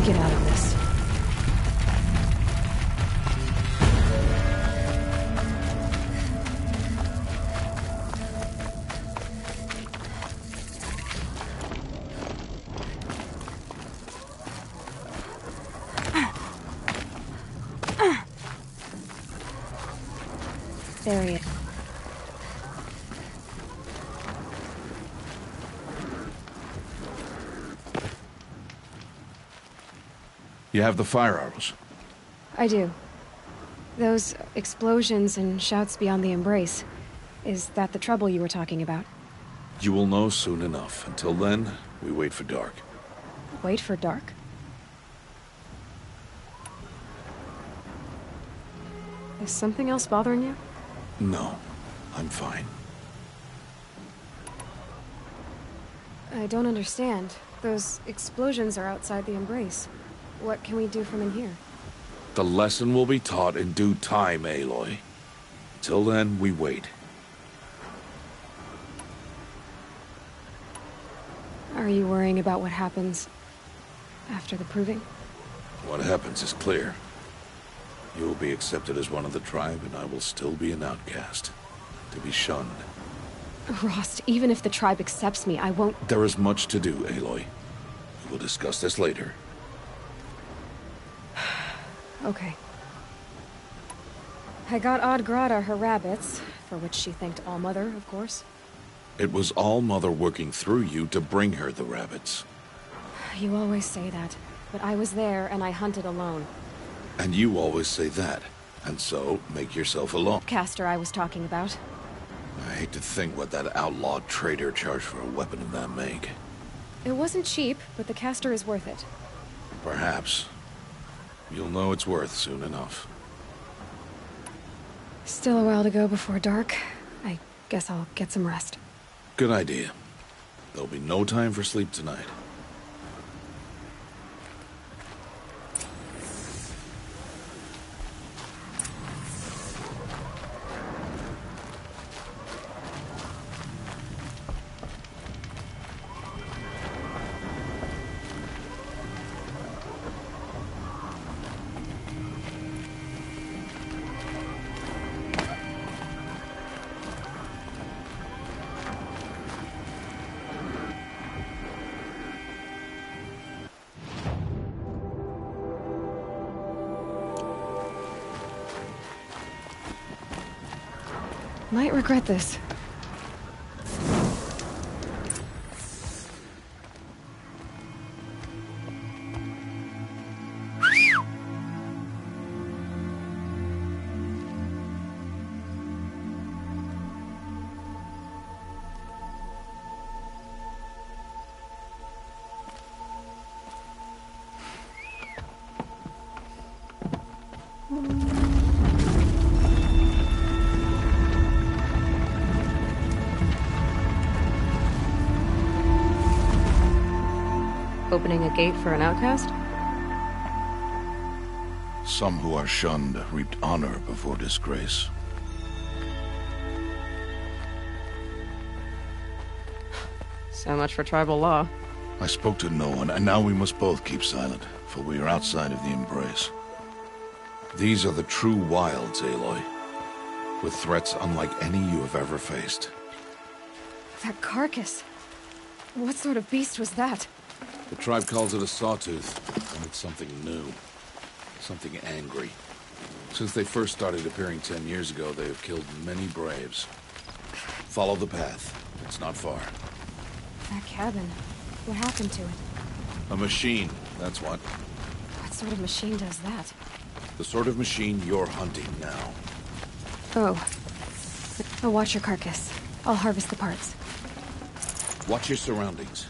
get out of this. There he is. You have the fire arrows? I do. Those explosions and shouts beyond the embrace. Is that the trouble you were talking about? You will know soon enough. Until then, we wait for dark. Wait for dark? Is something else bothering you? No, I'm fine. I don't understand. Those explosions are outside the embrace. What can we do from in here? The lesson will be taught in due time, Aloy. Till then, we wait. Are you worrying about what happens after the proving? What happens is clear. You will be accepted as one of the tribe, and I will still be an outcast. To be shunned. Rost, even if the tribe accepts me, I won't... There is much to do, Aloy. We will discuss this later. Okay. I got Odd Grata her rabbits, for which she thanked Allmother, of course. It was All-Mother working through you to bring her the rabbits. You always say that, but I was there and I hunted alone. And you always say that, and so make yourself alone. Caster I was talking about. I hate to think what that outlawed trader charged for a weapon of that make. It wasn't cheap, but the caster is worth it. Perhaps. You'll know it's worth soon enough. Still a while to go before dark. I guess I'll get some rest. Good idea. There'll be no time for sleep tonight. Might regret this. Opening a gate for an outcast? Some who are shunned reaped honor before disgrace. So much for tribal law. I spoke to no one, and now we must both keep silent, for we are outside of the embrace. These are the true wilds, Aloy, with threats unlike any you have ever faced. That carcass. What sort of beast was that? The tribe calls it a sawtooth, and it's something new. Something angry. Since they first started appearing 10 years ago, they have killed many braves. Follow the path. It's not far. That cabin. What happened to it? A machine, that's what. What sort of machine does that? The sort of machine you're hunting now. Oh. I'll watch your carcass. I'll harvest the parts. Watch your surroundings.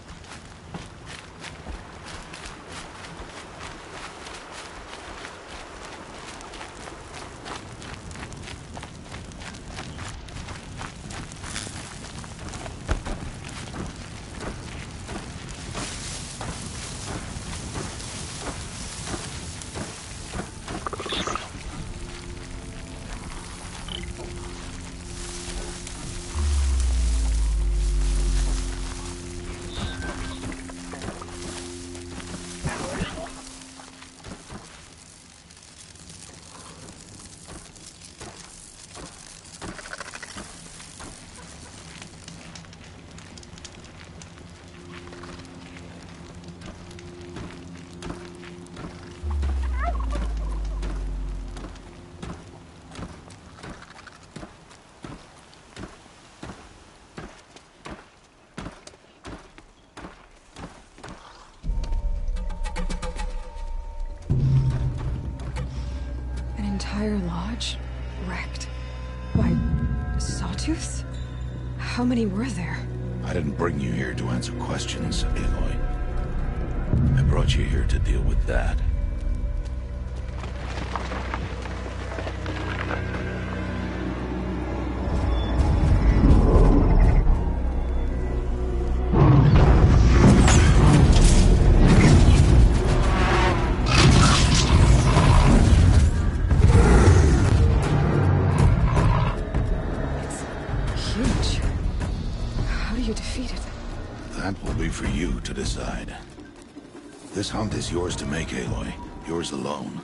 entire lodge wrecked by sawtooths? How many were there? I didn't bring you here to answer questions, Aloy. I brought you here to deal with that. For you to decide. This hunt is yours to make, Aloy. Yours alone.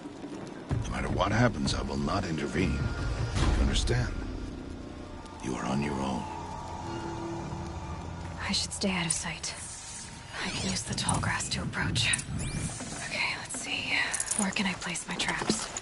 No matter what happens, I will not intervene. You understand? You are on your own. I should stay out of sight. I can use the tall grass to approach. Okay, let's see. Where can I place my traps?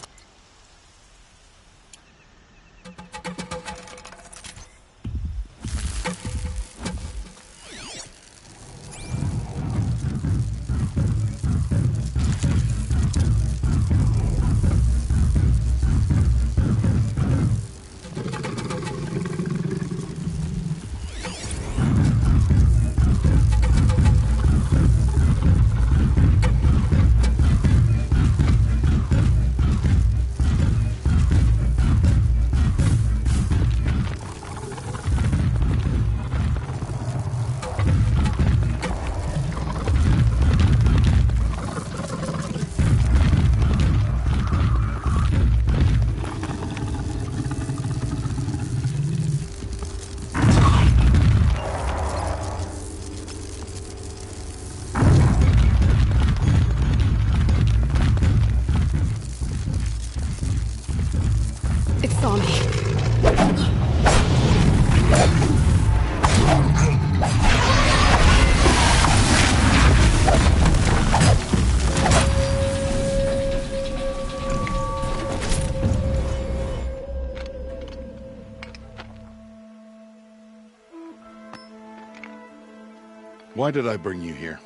Why did I bring you here?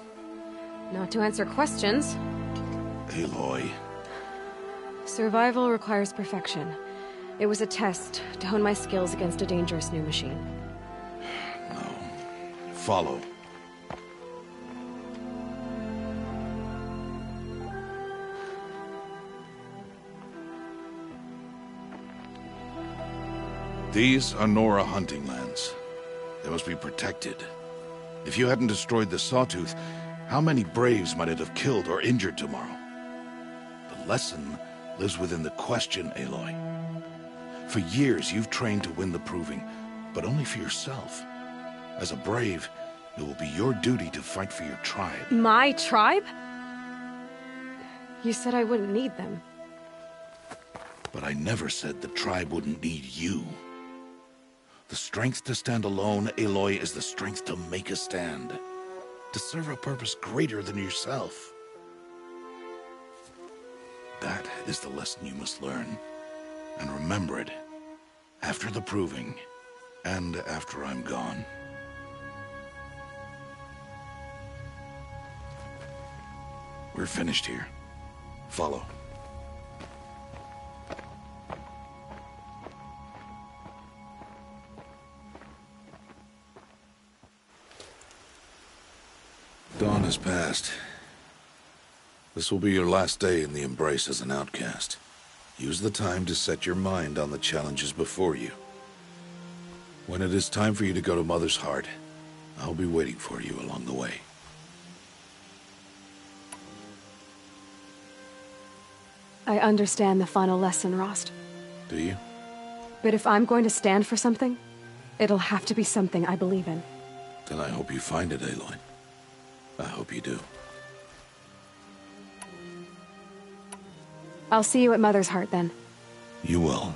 Not to answer questions. Aloy. Survival requires perfection. It was a test to hone my skills against a dangerous new machine. No. Follow. These are Nora hunting lands. They must be protected. If you hadn't destroyed the Sawtooth, how many Braves might it have killed or injured tomorrow? The lesson lives within the question, Aloy. For years, you've trained to win the Proving, but only for yourself. As a Brave, it will be your duty to fight for your tribe. My tribe? You said I wouldn't need them. But I never said the tribe wouldn't need you. The strength to stand alone, Aloy, is the strength to make a stand. To serve a purpose greater than yourself. That is the lesson you must learn. And remember it. After the Proving. And after I'm gone. We're finished here. Follow. Dawn has passed. This will be your last day in the Embrace as an outcast. Use the time to set your mind on the challenges before you. When it is time for you to go to Mother's Heart, I'll be waiting for you along the way. I understand the final lesson, Rost. Do you? But if I'm going to stand for something, it'll have to be something I believe in. Then I hope you find it, Aloy. I hope you do. I'll see you at Mother's Heart, then. You will.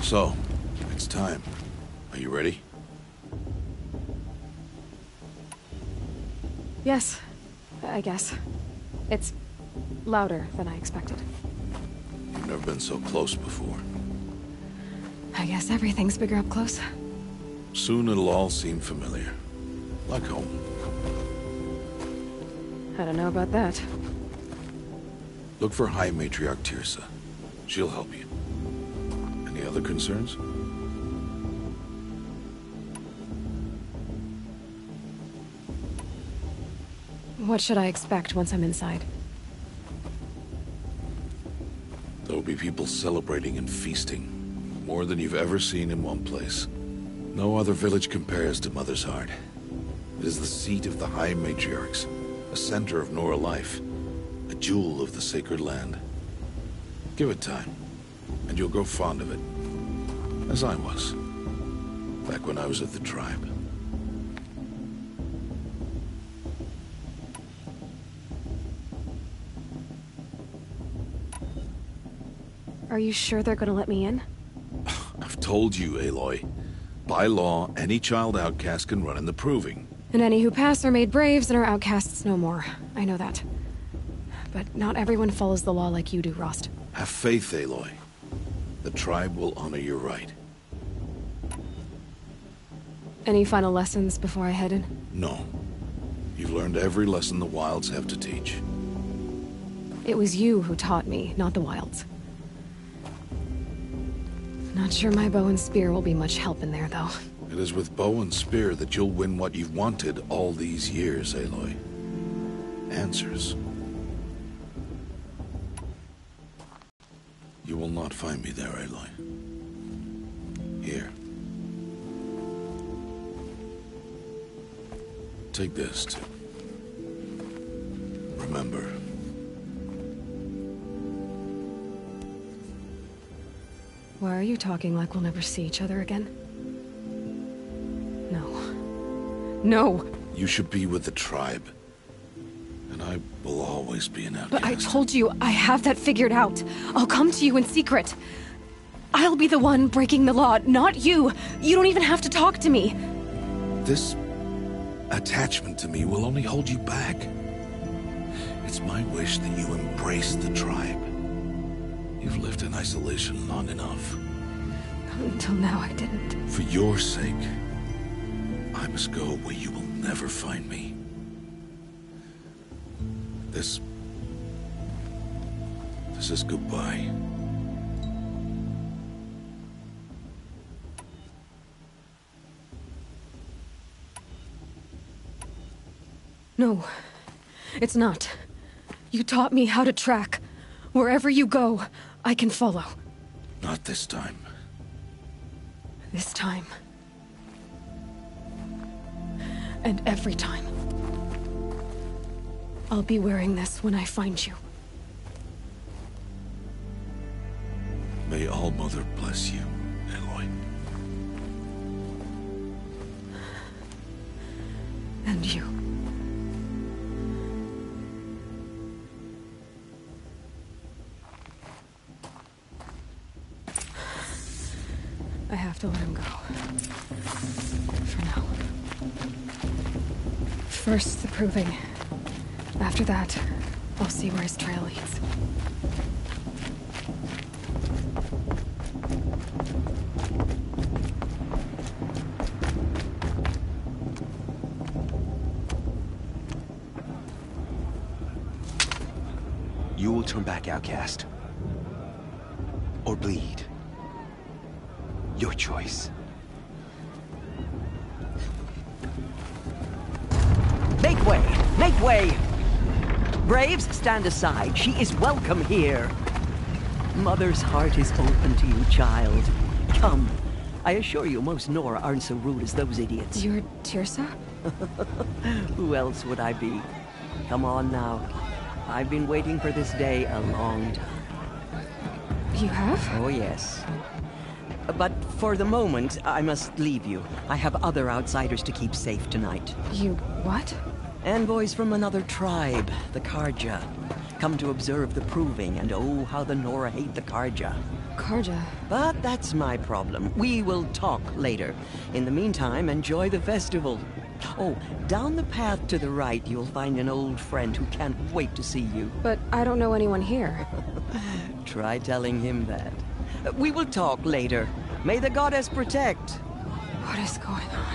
So, it's time. Are you ready? Yes, I guess. It's louder than I expected. You've never been so close before. I guess everything's bigger up close. Soon it'll all seem familiar. Like home. I don't know about that. Look for High Matriarch Tirsa. She'll help you. Any other concerns? What should I expect once I'm inside? There'll be people celebrating and feasting. More than you've ever seen in one place. No other village compares to Mother's Heart. It is the seat of the High Matriarchs, a center of Nora life, a jewel of the sacred land. Give it time, and you'll grow fond of it. As I was, back when I was at the tribe. Are you sure they're gonna let me in? I've told you, Aloy. By law, any child outcast can run in the proving. And any who pass are made braves and are outcasts no more. I know that. But not everyone follows the law like you do, Rost. Have faith, Aloy. The tribe will honor your right. Any final lessons before I head in? No. You've learned every lesson the Wilds have to teach. It was you who taught me, not the Wilds. Not sure my bow and spear will be much help in there, though. It is with bow and spear that you'll win what you've wanted all these years, Aloy. Answers. You will not find me there, Aloy. Here. Take this, too. Remember. Why are you talking like we'll never see each other again? No. No! You should be with the tribe. And I will always be an outcast. But I told you, I have that figured out. I'll come to you in secret. I'll be the one breaking the law, not you. You don't even have to talk to me. This attachment to me will only hold you back. It's my wish that you embrace the tribe. You've lived in isolation long enough. Until now, I didn't. For your sake, I must go where you will never find me. This is goodbye. No, it's not. You taught me how to track. Wherever you go, I can follow. Not this time. This time. And every time. I'll be wearing this when I find you. May All-Mother bless you, Aloy. And you. I have to let him go. For now. First, the proving. After that, I'll see where his trail leads. You will turn back, outcast. Or bleed. Your choice. Make way! Make way! Braves, stand aside. She is welcome here. Mother's heart is open to you, child. Come. I assure you, most Nora aren't so rude as those idiots. You're Tirsa? Who else would I be? Come on now. I've been waiting for this day a long time. You have? Oh, yes. But for the moment, I must leave you. I have other outsiders to keep safe tonight. You what? Envoys from another tribe, the Karja. Come to observe the proving, and oh, how the Nora hate the Karja. Karja. But that's my problem. We will talk later. In the meantime, enjoy the festival. Oh, down the path to the right, you'll find an old friend who can't wait to see you. But I don't know anyone here. Try telling him that. We will talk later. May the goddess protect. What is going on?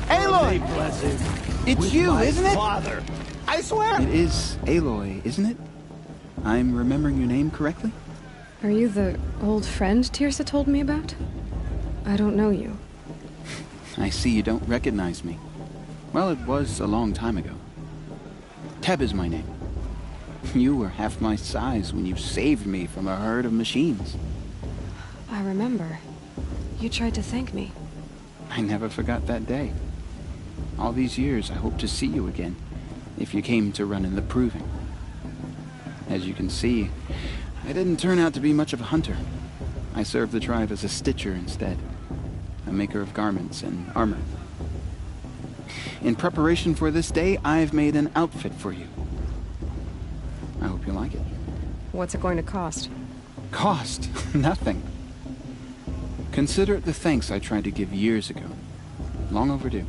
Aloy! It's you, isn't it? Father. I swear! It is Aloy, isn't it? I'm remembering your name correctly? Are you the old friend Tirsa told me about? I don't know you. I see you don't recognize me. Well, it was a long time ago. Teb is my name. You were half my size when you saved me from a herd of machines. I remember. You tried to thank me. I never forgot that day. All these years, I hope to see you again, if you came to run in the Proving. As you can see, I didn't turn out to be much of a hunter. I served the tribe as a stitcher instead, a maker of garments and armor. In preparation for this day, I've made an outfit for you. I hope you like it. What's it going to cost? Cost? Nothing. Consider it the thanks I tried to give years ago. Long overdue.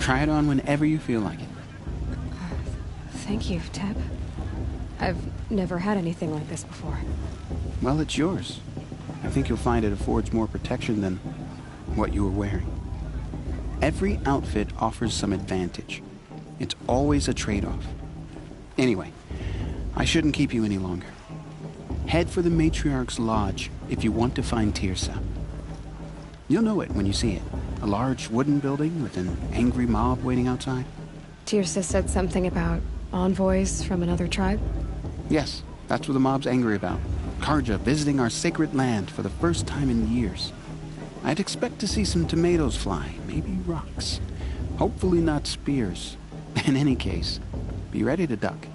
Try it on whenever you feel like it. Thank you, Teb. I've never had anything like this before. Well, it's yours. I think you'll find it affords more protection than what you were wearing. Every outfit offers some advantage. It's always a trade-off. Anyway, I shouldn't keep you any longer. Head for the Matriarch's Lodge if you want to find Tirsa. You'll know it when you see it. A large wooden building with an angry mob waiting outside. Tirsa said something about envoys from another tribe? Yes, that's what the mob's angry about. Karja visiting our sacred land for the first time in years. I'd expect to see some tomatoes fly, maybe rocks. Hopefully not spears. In any case, be ready to duck.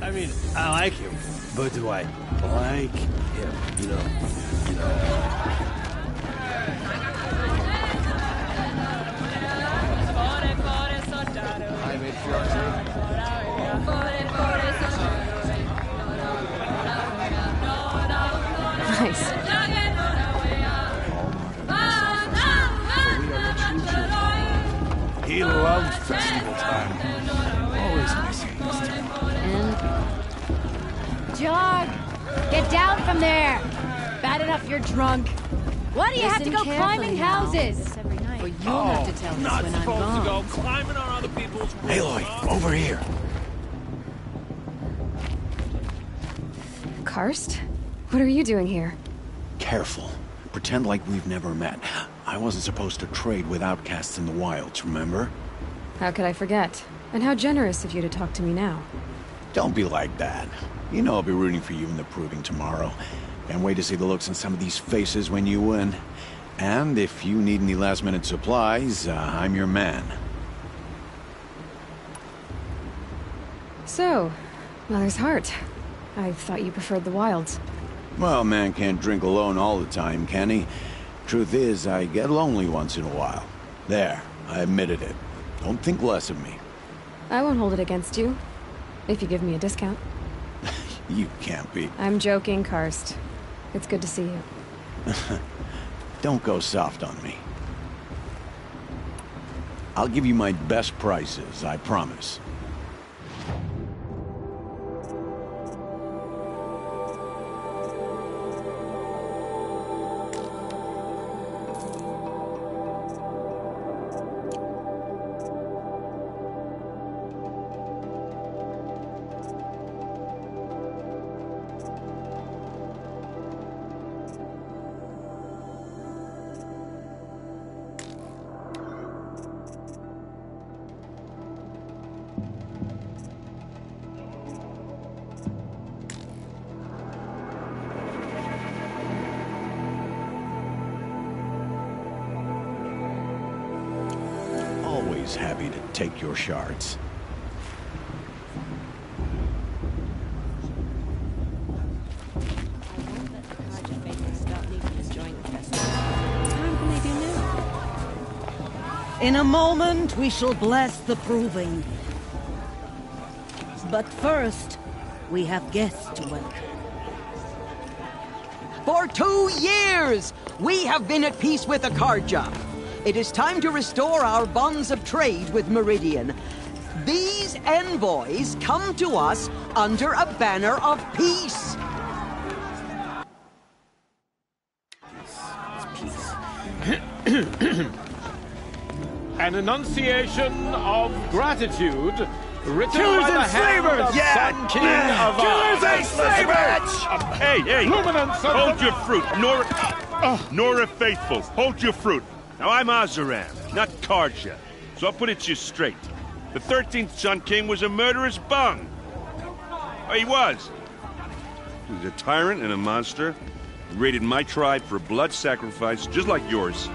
I mean, I like him, but do I like him? You know. Nice. He loves festival time. Always missing this time. Jog! Get down from there! Bad enough you're drunk. Why do you have to go climbing houses? Well, you'll have to tell us when I'm supposed gone. to go climbing on other people's roofs. Aloy, over here. Karst? What are you doing here? Careful. Pretend like we've never met. I wasn't supposed to trade with outcasts in the wilds, remember? How could I forget? And how generous of you to talk to me now. Don't be like that. You know I'll be rooting for you in the Proving tomorrow. Can't wait to see the looks on some of these faces when you win. And if you need any last-minute supplies, I'm your man. So, Mother's Heart. I thought you preferred the wilds. Well, man can't drink alone all the time, can he? Truth is, I get lonely once in a while. There, I admitted it. Don't think less of me. I won't hold it against you, if you give me a discount. You can't be. I'm joking, Karst. It's good to see you. Don't go soft on me. I'll give you my best prices, I promise. Always happy to take your shards. In a moment, we shall bless the proving. But first, we have guests to welcome. For 2 years, we have been at peace with Akarja. It is time to restore our bonds of trade with Meridian. These envoys come to us under a banner of peace. An enunciation of gratitude written Killers by the and hand slavers! of Sun King of Killers and slavers! Hey! Luminance of Hold the... your fruit, Nora Faithful. Hold your fruit. Now, I'm Azaram, not Karja, so I'll put it to you straight. The 13th Sun King was a murderous bung. Oh, he was. He was a tyrant and a monster. He raided my tribe for blood sacrifice, just like yours.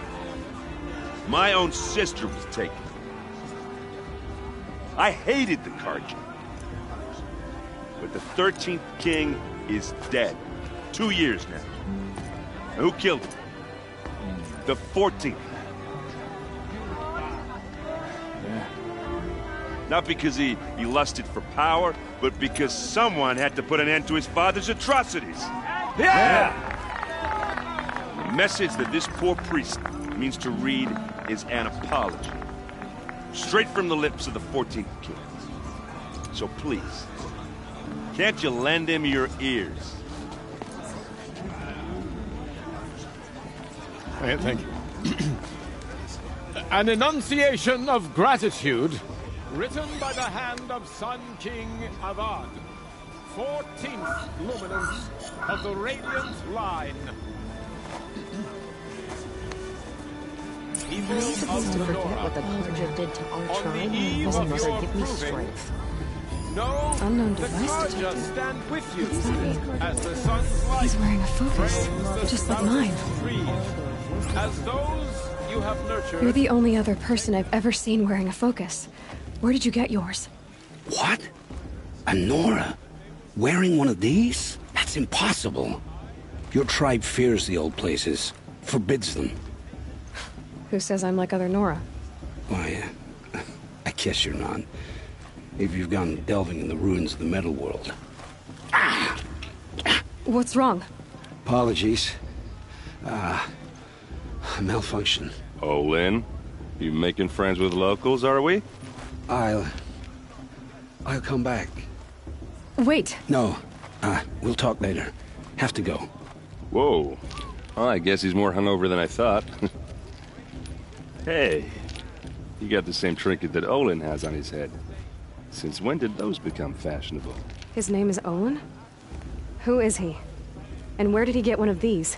My own sister was taken. I hated the Karja. But the 13th King is dead. 2 years now. Now, who killed him? The 14th. Not because he lusted for power, but because someone had to put an end to his father's atrocities. Yeah! The message that this poor priest means to read is an apology. Straight from the lips of the 14th King. So please, can't you lend him your ears? Thank you. An enunciation of gratitude written by the hand of Sun King Avad, 14th luminance of the Radiant Line. People supposed to forget what the Karja did to our tribe and his mother give me strength. No, Unknown the device Karja detected. stand with you What does that mean? as the sun's light He's wearing a focus, frames the just like mine. southern trees. As those you have nurtured. You're the only other person I've ever seen wearing a focus. Where did you get yours? What? A Nora? Wearing one of these? That's impossible. Your tribe fears the old places, forbids them. Who says I'm like other Nora? Why, I guess you're not. If you've gone delving in the ruins of the metal world. What's wrong? Apologies. Malfunction. Oh, Lynn, you making friends with locals, are we? I'll come back. Wait. No, we'll talk later. Have to go. Whoa. Well, I guess he's more hungover than I thought. Hey, you got the same trinket that Olin has on his head. Since when did those become fashionable? His name is Owen? Who is he? And where did he get one of these?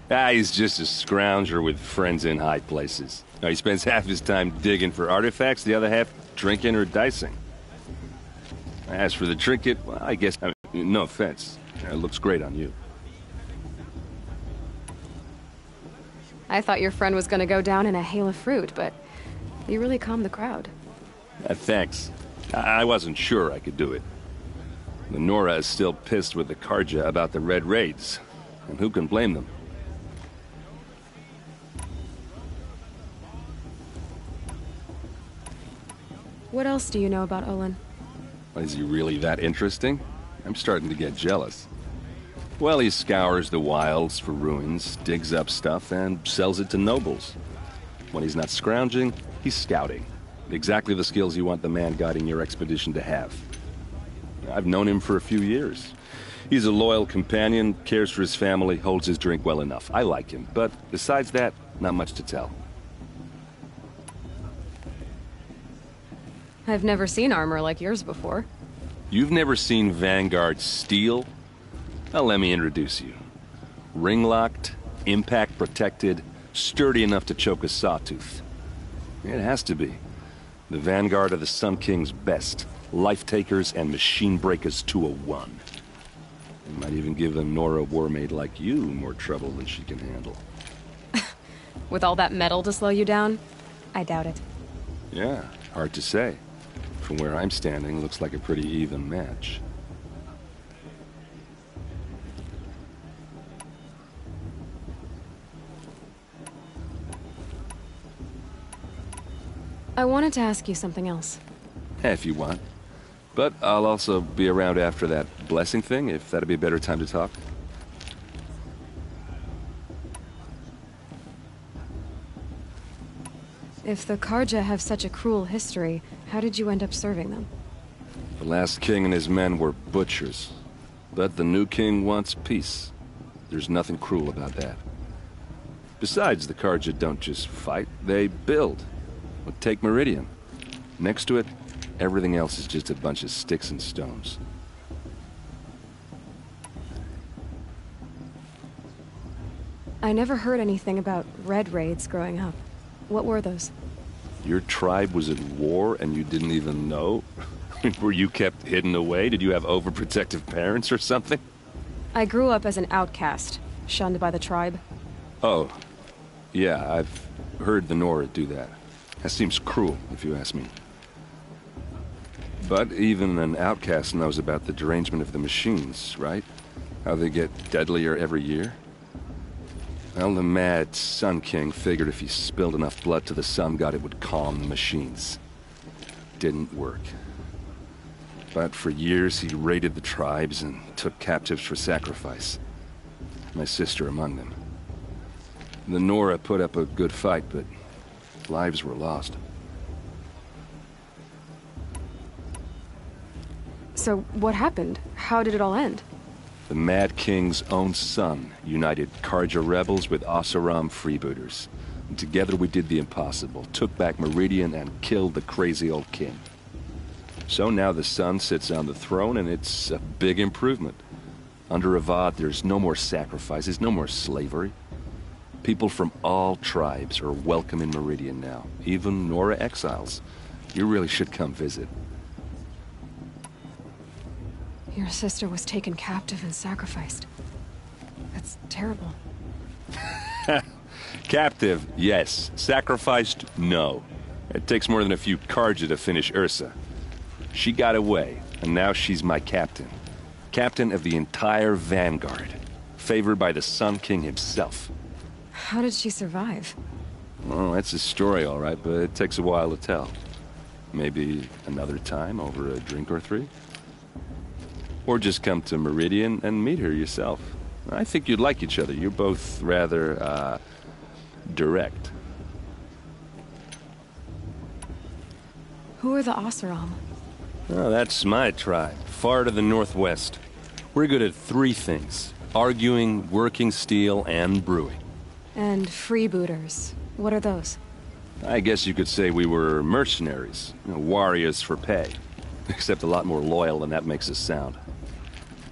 He's just a scrounger with friends in high places. He spends half his time digging for artifacts, the other half drinking or dicing. As for the trinket, well, I guess, no offense, it looks great on you. I thought your friend was gonna go down in a hail of fruit, but you really calmed the crowd. Thanks. I wasn't sure I could do it. The Nora is still pissed with the Karja about the Red Raids, and who can blame them? What else do you know about Olin? Is he really that interesting? I'm starting to get jealous. Well, he scours the wilds for ruins, digs up stuff, and sells it to nobles. When he's not scrounging, he's scouting. Exactly the skills you want the man guiding your expedition to have. I've known him for a few years. He's a loyal companion, cares for his family, holds his drink well enough. I like him, but besides that, not much to tell. I've never seen armor like yours before. You've never seen Vanguard steel? Well, let me introduce you. Ring-locked, impact-protected, sturdy enough to choke a sawtooth. It has to be. The Vanguard of the Sun King's best. Life-takers and machine-breakers to a one. It might even give a Nora warmaid like you more trouble than she can handle. With all that metal to slow you down? I doubt it. Yeah, hard to say. From where I'm standing, looks like a pretty even match. I wanted to ask you something else. If you want. But I'll also be around after that blessing thing, if that'd be a better time to talk. If the Karja have such a cruel history, how did you end up serving them? The last king and his men were butchers. But the new king wants peace. There's nothing cruel about that. Besides, the Karja don't just fight, they build. Well, take Meridian. Next to it, everything else is just a bunch of sticks and stones. I never heard anything about Red Raids growing up. What were those? Your tribe was at war and you didn't even know? Were you kept hidden away? Did you have overprotective parents or something? I grew up as an outcast, shunned by the tribe. Oh, yeah, I've heard the Nora do that. That seems cruel, if you ask me. But even an outcast knows about the derangement of the machines, right? How they get deadlier every year? Well, the mad Sun King figured if he spilled enough blood to the Sun God, it would calm the machines. Didn't work. But for years, he raided the tribes and took captives for sacrifice. My sister among them. The Nora put up a good fight, but lives were lost. So, what happened? How did it all end? The Mad King's own son united Karja rebels with Oseram freebooters. And together we did the impossible, took back Meridian and killed the crazy old king. So now the son sits on the throne and it's a big improvement. Under Avad, there's no more sacrifices, no more slavery. People from all tribes are welcome in Meridian now, even Nora exiles. You really should come visit. Your sister was taken captive and sacrificed. That's terrible. Captive, yes. Sacrificed, no. It takes more than a few Karja to finish Ursa. She got away, and now she's my captain. Captain of the entire Vanguard. Favored by the Sun King himself. How did she survive? Oh, that's a story, all right, but it takes a while to tell. Maybe another time over a drink or three? Or just come to Meridian and meet her yourself. I think you'd like each other. You're both rather, direct. Who are the Oseram? Oh, that's my tribe, far to the northwest. We're good at three things. Arguing, working steel, and brewing. And freebooters. What are those? I guess you could say we were mercenaries. Warriors for pay. Except a lot more loyal than that makes us sound.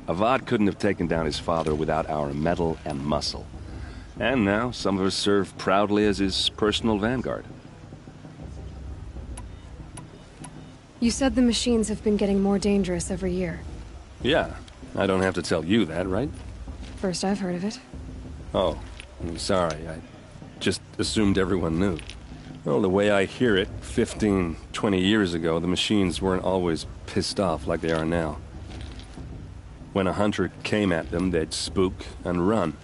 Avad couldn't have taken down his father without our metal and muscle. And now, some of us serve proudly as his personal vanguard. You said the machines have been getting more dangerous every year. Yeah, I don't have to tell you that, right? First I've heard of it. Oh, I'm sorry. I just assumed everyone knew. Well, the way I hear it, 15, 20 years ago, the machines weren't always pissed off like they are now. When a hunter came at them, they'd spook and run.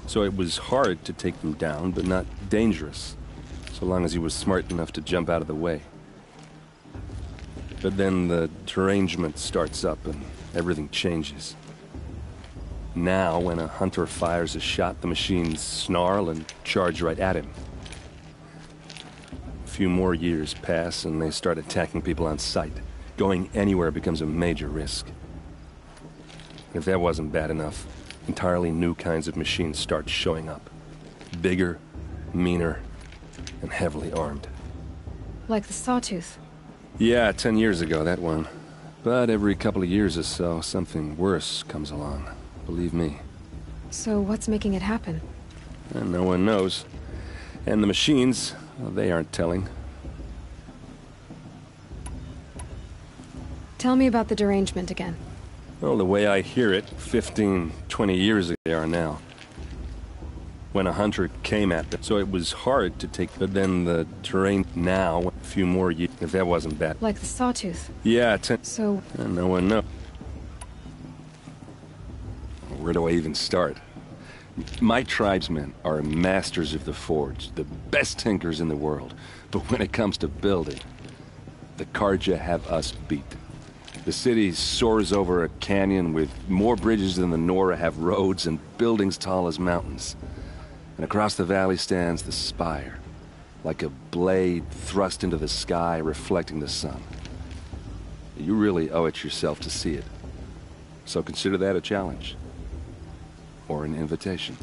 So it was hard to take them down, but not dangerous, so long as he was smart enough to jump out of the way. But then the derangement starts up and everything changes. Now, when a hunter fires a shot, the machines snarl and charge right at him. A few more years pass and they start attacking people on sight. Going anywhere becomes a major risk. If that wasn't bad enough, entirely new kinds of machines start showing up. Bigger, meaner, and heavily armed. Like the Sawtooth. Yeah, 10 years ago, that one. But every couple of years or so, something worse comes along. Believe me. So what's making it happen? And no one knows. And the machines, well, they aren't telling. Tell me about the derangement again. Well, the way I hear it, 15, 20 years ago they are now. When a hunter came at them, so it was hard to take, but then the terrain now, a few more years, if that wasn't bad. Like the Sawtooth. Yeah, So... And no one knows. Where do I even start? My tribesmen are masters of the forge, the best tinkers in the world. But when it comes to building, the Carja have us beat. The city soars over a canyon with more bridges than the Nora have roads and buildings tall as mountains. And across the valley stands the spire, like a blade thrust into the sky reflecting the sun. You really owe it yourself to see it. So consider that a challenge. Or an invitation.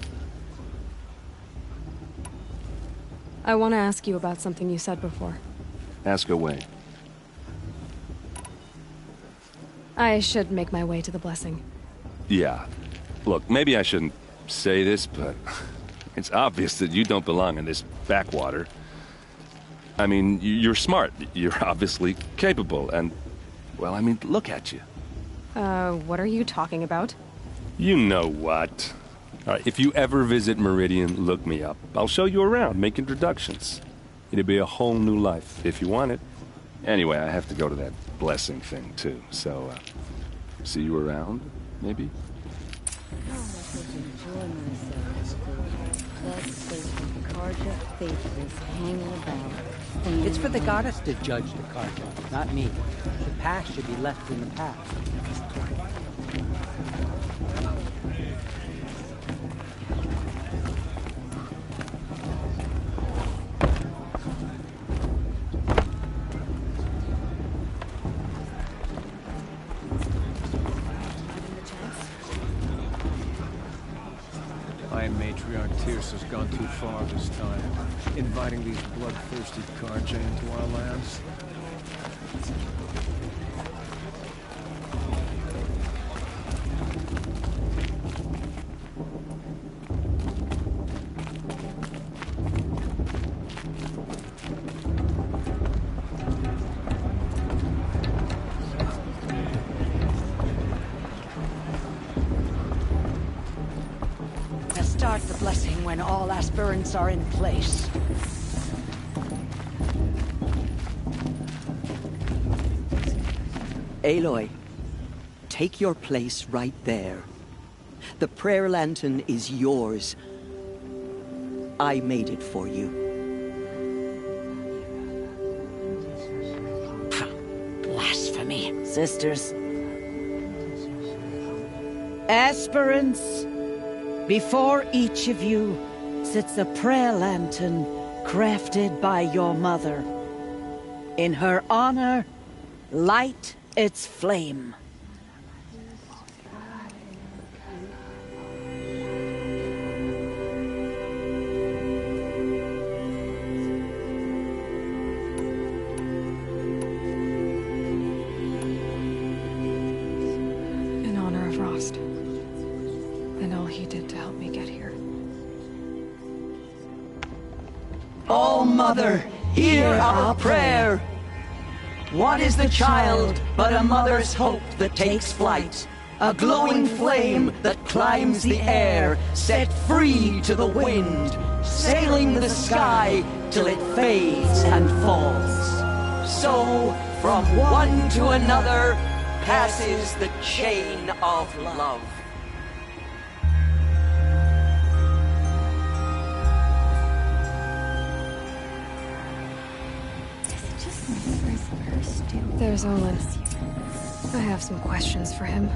I want to ask you about something you said before. Ask away. I should make my way to the blessing. Yeah. Look, maybe I shouldn't say this, but it's obvious that you don't belong in this backwater. I mean, you're smart. You're obviously capable, and... well, I mean, look at you. What are you talking about? You know what. All right, if you ever visit Meridian, look me up. I'll show you around, make introductions. It'll be a whole new life, if you want it. Anyway, I have to go to that blessing thing, too. So, see you around, maybe? It's for the goddess to judge the Carja, not me. The past should be left in the past. Matriarch Tierce has gone too far this time, inviting these bloodthirsty Carja into our lands. Start the blessing when all aspirants are in place. Aloy, take your place right there. The prayer lantern is yours. I made it for you. Blasphemy. Sisters. Aspirants. Before each of you sits a prayer lantern crafted by your mother. In her honor, light its flame. In honor of Rost. And all he did to help me get here. Oh, Mother, hear our prayer. What is the child but a mother's hope that takes flight? A glowing flame that climbs the air, set free to the wind, sailing the sky till it fades and falls. So, from one to another, passes the chain of love. There's Olin. I have some questions for him.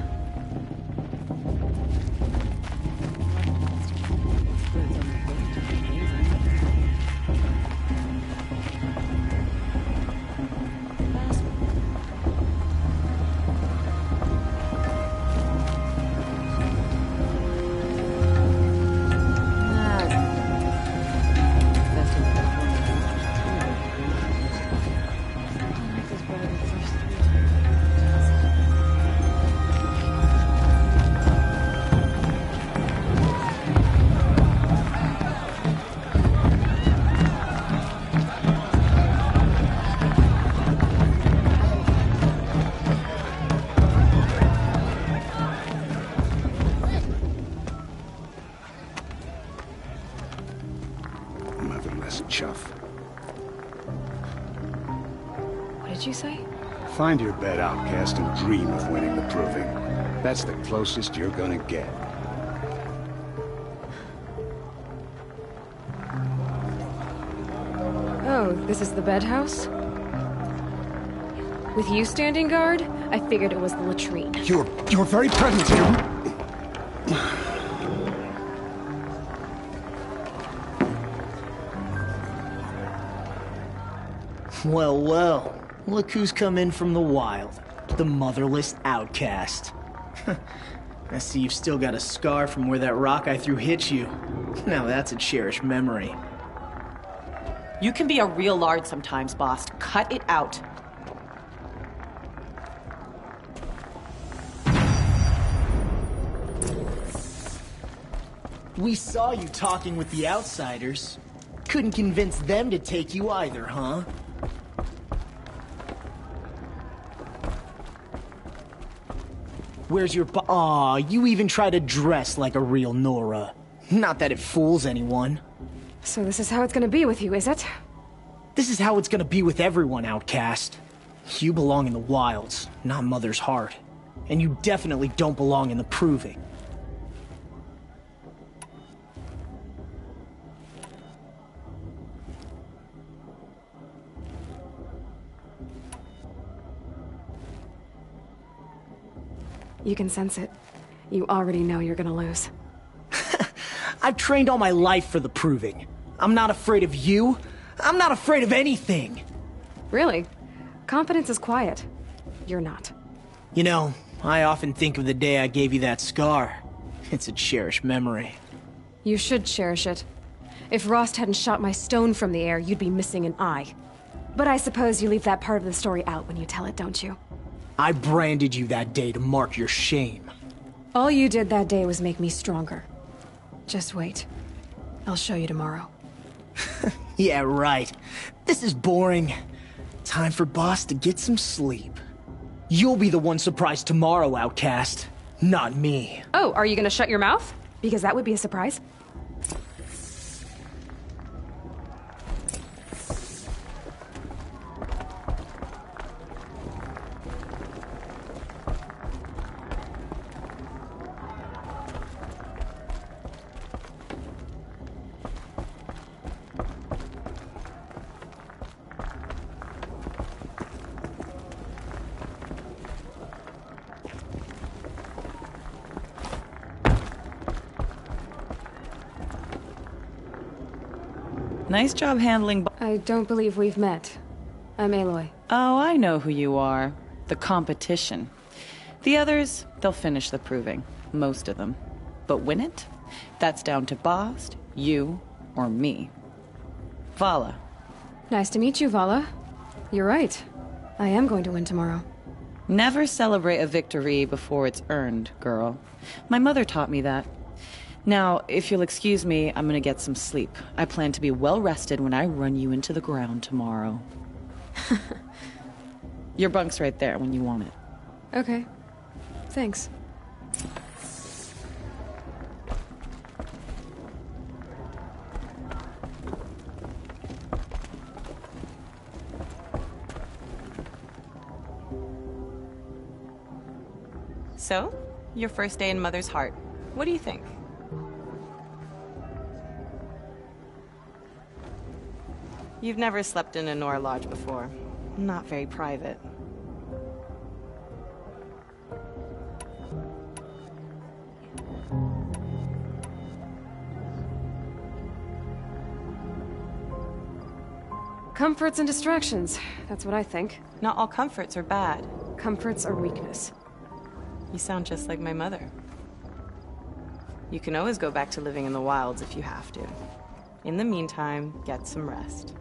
Chuff. What did you say? Find your bed, outcast, and dream of winning the proving. That's the closest you're gonna get. Oh, this is the bed house? With you standing guard, I figured it was the latrine. Your very presence here... Well, well. Look who's come in from the wild. The motherless outcast. I see you've still got a scar from where that rock I threw hit you. Now that's a cherished memory. You can be a real lard sometimes, boss. Cut it out. We saw you talking with the outsiders. Couldn't convince them to take you either, huh? Where's your Aw, you even try to dress like a real Nora. Not that it fools anyone. So this is how it's gonna be with you, is it? This is how it's gonna be with everyone, outcast. You belong in the wilds, not Mother's heart. And you definitely don't belong in the proving. You can sense it. You already know you're gonna lose. I've trained all my life for the proving. I'm not afraid of you. I'm not afraid of anything. Really? Confidence is quiet. You're not. You know, I often think of the day I gave you that scar. It's a cherished memory. You should cherish it. If Rost hadn't shot my stone from the air, you'd be missing an eye. But I suppose you leave that part of the story out when you tell it, don't you? I branded you that day to mark your shame. All you did that day was make me stronger. Just wait. I'll show you tomorrow. Yeah, right. This is boring. Time for Boss to get some sleep. You'll be the one surprised tomorrow, outcast. Not me. Oh, are you gonna shut your mouth? Because that would be a surprise. Nice job handling... I don't believe we've met. I'm Aloy. Oh, I know who you are. The competition. The others, they'll finish the proving. Most of them. But win it? That's down to Bast, you, or me. Vala. Nice to meet you, Vala. You're right. I am going to win tomorrow. Never celebrate a victory before it's earned, girl. My mother taught me that. Now, if you'll excuse me, I'm gonna get some sleep. I plan to be well rested when I run you into the ground tomorrow. Your bunk's right there when you want it. Okay. Thanks. So, your first day in Mother's heart. What do you think? You've never slept in a Nora lodge before. Not very private. Comforts and distractions. That's what I think. Not all comforts are bad. Comforts are weakness. You sound just like my mother. You can always go back to living in the wilds if you have to. In the meantime, get some rest.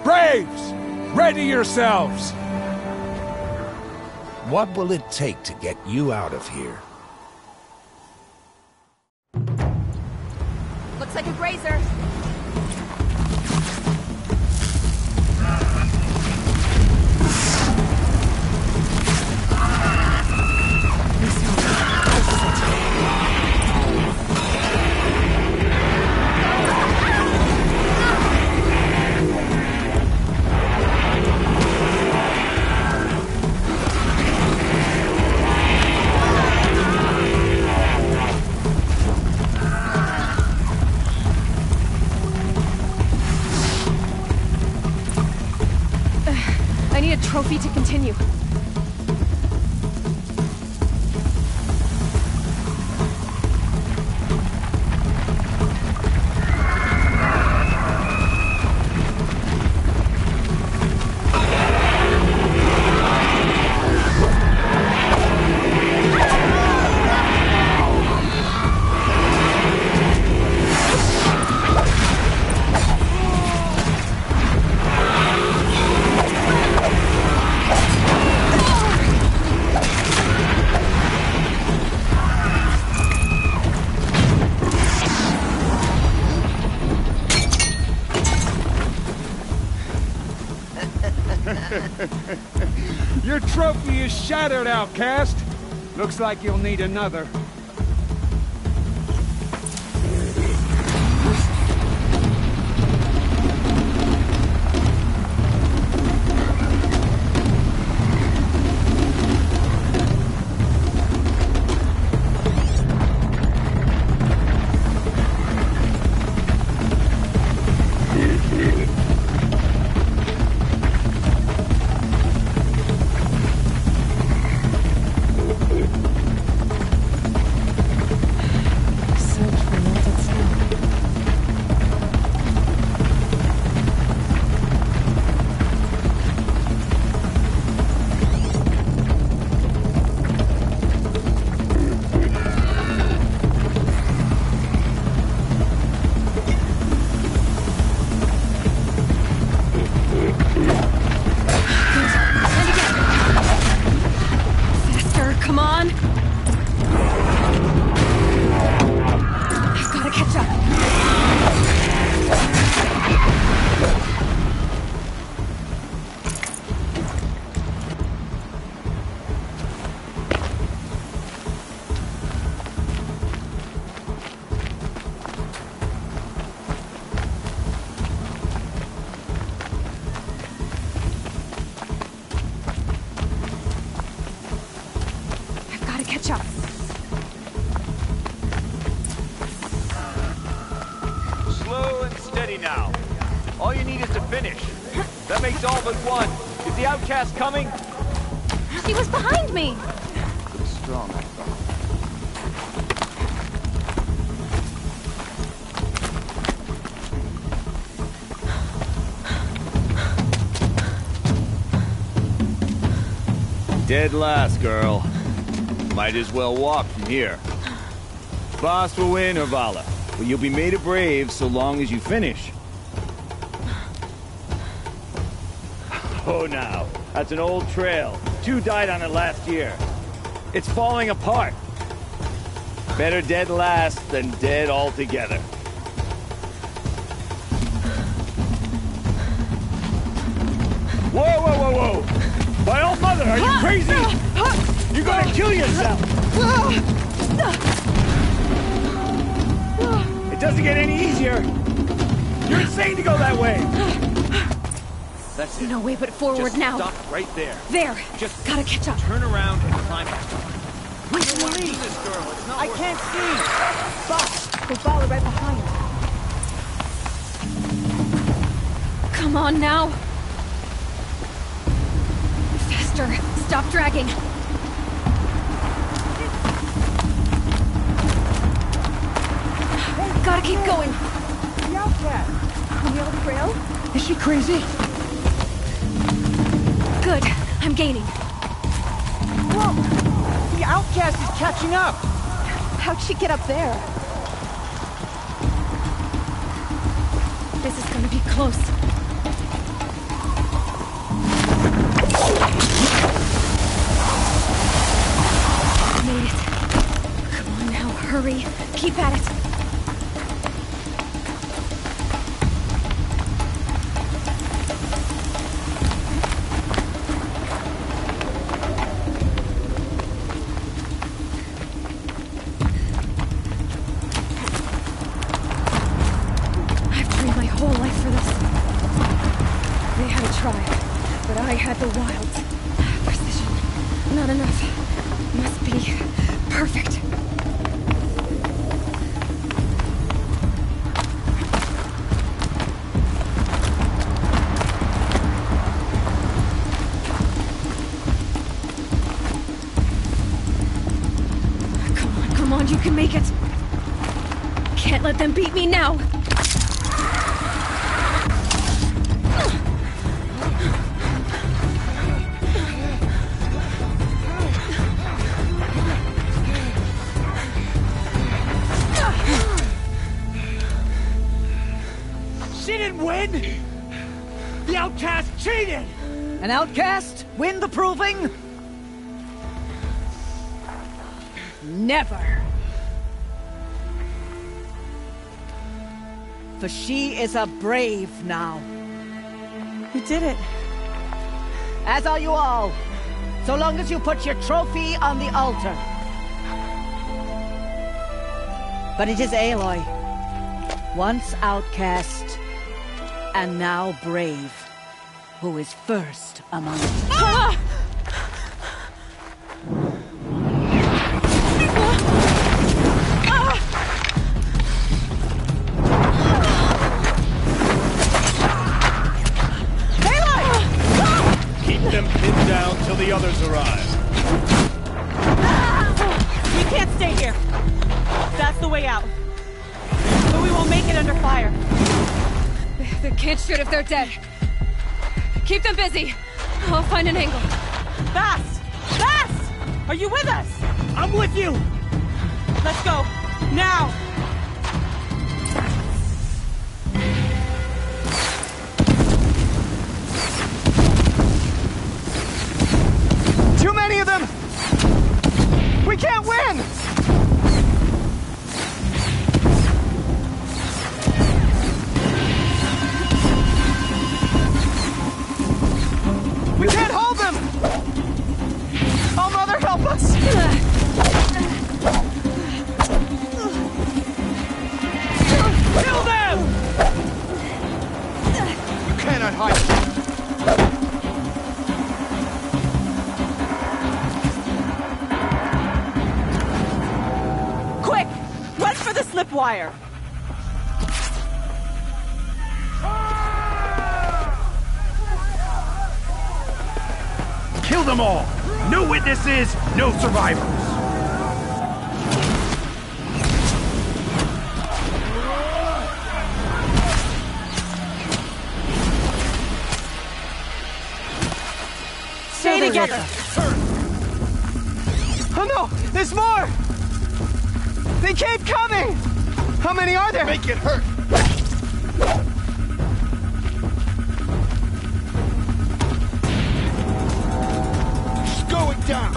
Braves! Ready yourselves! What will it take to get you out of here? Looks like a grazer. I need a trophy to continue. Your trophy is shattered, outcast. Looks like you'll need another. Come on! I've gotta catch up. Catch up. ready now. All you need is to finish. That makes all but one. Is the outcast coming? She was behind me! Strong, I thought. Dead last, girl. Might as well walk from here. Boss will win, or Vala. But you'll be made a brave so long as you finish. Oh, now. That's an old trail. 2 died on it last year. It's falling apart. Better dead last than dead altogether. Whoa, whoa, whoa, whoa! My old mother, are you crazy? You're gonna kill yourself! It doesn't get any easier! You're insane to go that way! That's it. No way but forward Just now. Stop right there. There! Just gotta catch up. Turn around and climb back. We can leave! I can't see! Boss, there's Vala right behind. Come on now! Faster! Stop dragging! Gotta keep going! The outcast! On the old trail? Is she crazy? Good. I'm gaining. Whoa! The outcast is catching up! How'd she get up there? This is gonna be close. Made it. Come on now, hurry. Keep at it. I've trained my whole life for this. They had a trial, but I had the wilds. Precision. Not enough. Must be perfect. Come on, you can make it. Can't let them beat me now. She didn't win! The outcast cheated! An outcast win the proving? Never. For she is a brave now. You did it. As are you all. So long as you put your trophy on the altar. But it is Aloy, once outcast, and now brave, who is first among us. Ah! Keep them pinned down till the others arrive. You can't stay here. That's the way out. But we won't make it under fire. They can't shoot if they're dead. Keep them busy. I'll find an angle. Fast! Fast! Are you with us? I'm with you! Let's go. Now! Too many of them! We can't win! We can't hold them! Oh, Mother, help us! Kill them! You cannot hide. Quick! Run for the slip wire! Kill them all! No witnesses, no survivors! Stay together! Oh no! There's more! They keep coming! How many are there? Make it hurt! It's going down!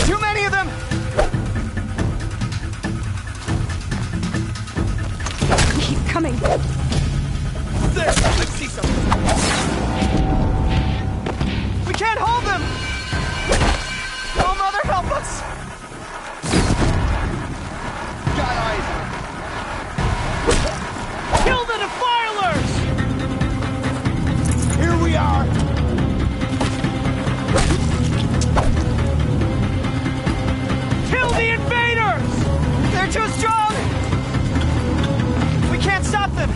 Too many of them! Keep coming. There! I see something! We can't hold them! Oh, Mother, help us! Got eyes! Kill the defilers! Here we are! Kill the invaders! They're too strong! We can't stop them!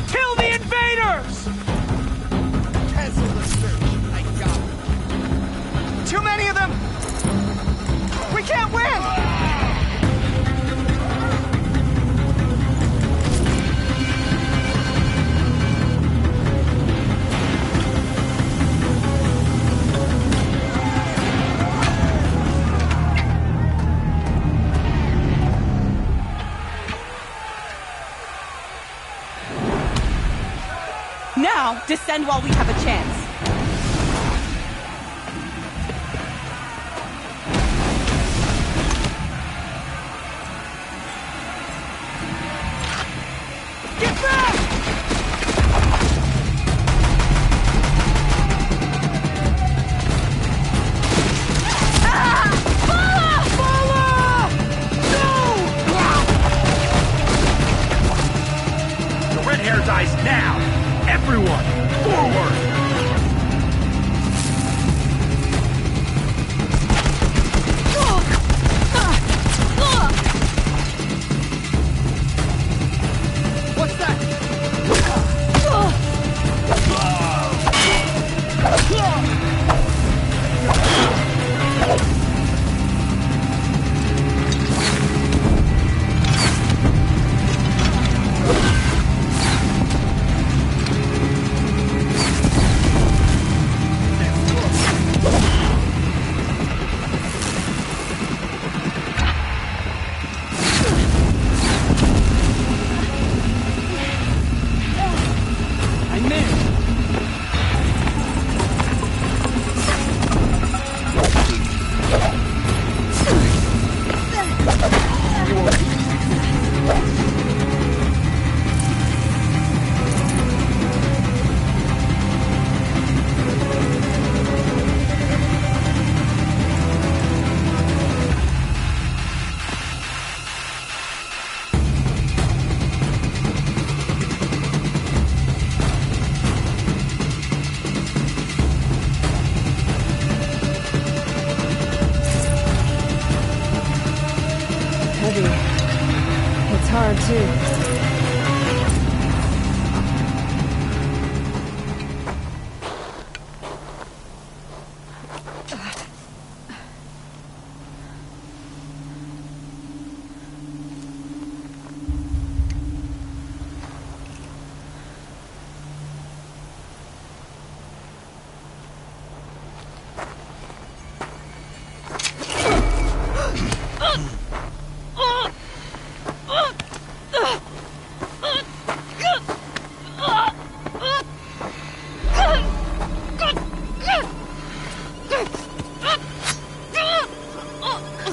Kill the invaders! Cancel the search. I got it. Too many of them! We can't win! Now, descend while we have a chance. Get back! The red hair dies now! Everyone, forward! What's that? Heavy. It's hard, too.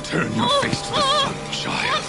Turn your face to the sun, child.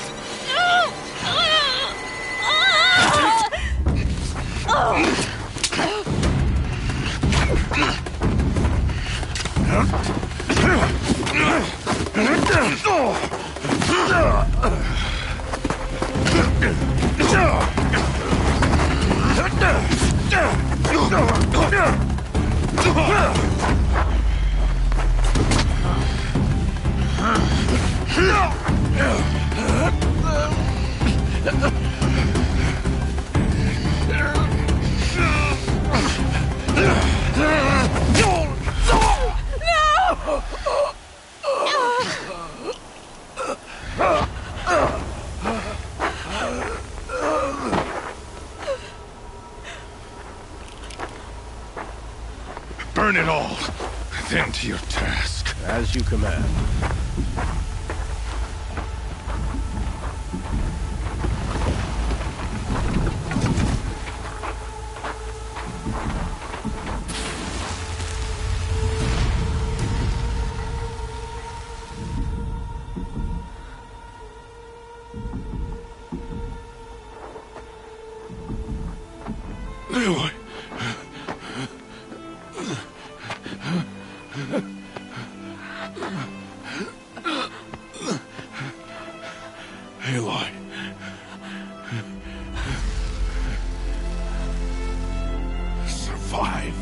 Burn it all. Then to your task. As you command. Niloy. Niloy. Survive.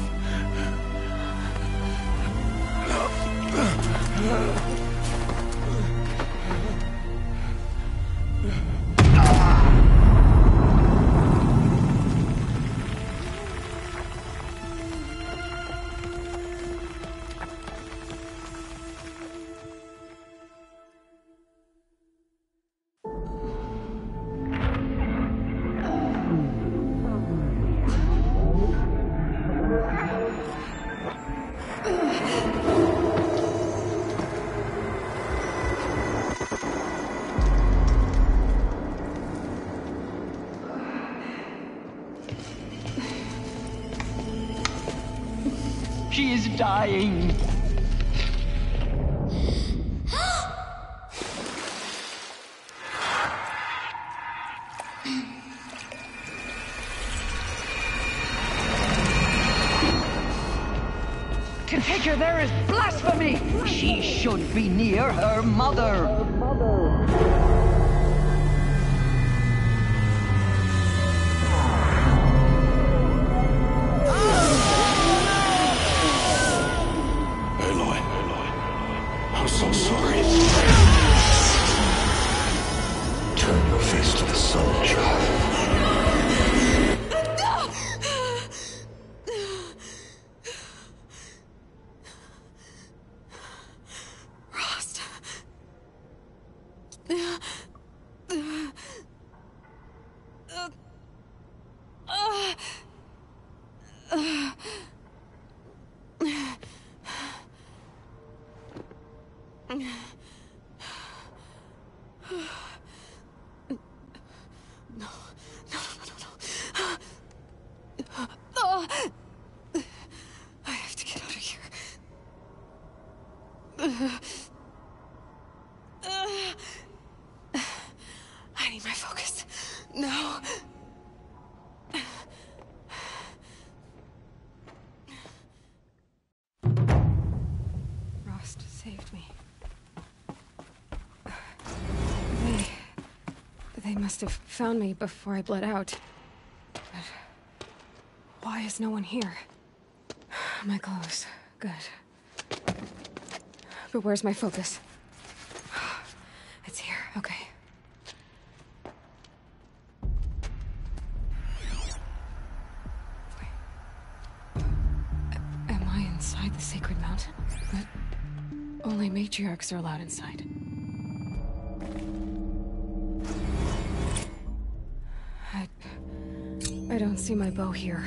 She is dying. To take her there is blasphemy. She should be near her mother. I'm so sorry. Turn your face to the sun, child. Rost. I have to get out of here. I need my focus. No. Rost saved me. They must have found me before I bled out. But why is no one here? My clothes. Good. But where's my focus? It's here. Okay. Wait. Am I inside the sacred mountain? But only matriarchs are allowed inside. I don't see my bow here.